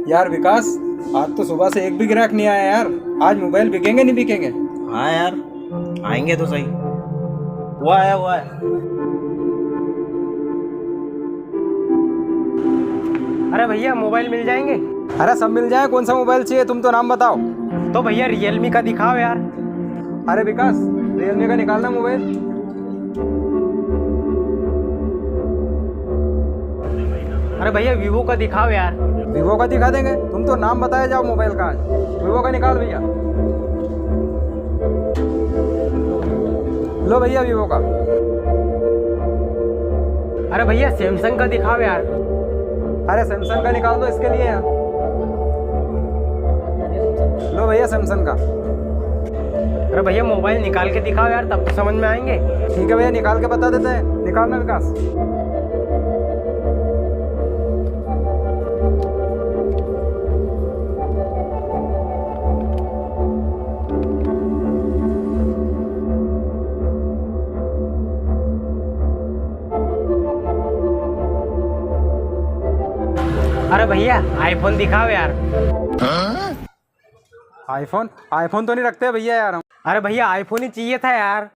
यार विकास, आज तो सुबह से एक भी ग्राहक नहीं आया यार। आज मोबाइल बिकेंगे नहीं बिकेंगे? हाँ यार, आएंगे तो सही। वो आया वो आया। अरे भैया मोबाइल मिल जाएंगे? अरे सब मिल जाए, कौन सा मोबाइल चाहिए तुम तो नाम बताओ। तो भैया रियलमी का दिखाओ यार। अरे विकास, रियलमी का निकालना मोबाइल। अरे भैया वीवो का दिखाओ यार। वीवो का दिखा देंगे, तुम तो नाम बताए जाओ मोबाइल का। आज वीवो का निकाल भैया। लो भैया वीवो का। अरे भैया सैमसंग का दिखाओ यार। अरे सैमसंग का निकाल दो इसके लिए यार। लो भैया सैमसंग का। अरे भैया मोबाइल निकाल के दिखाओ यार, तब तो समझ में आएंगे। ठीक है भैया, निकाल के बता देते हैं। निकालना विकास। अरे भैया आईफोन दिखाओ यार। आईफोन? आईफोन तो नहीं रखते भैया यार हम। अरे भैया आईफोन ही चाहिए था यार।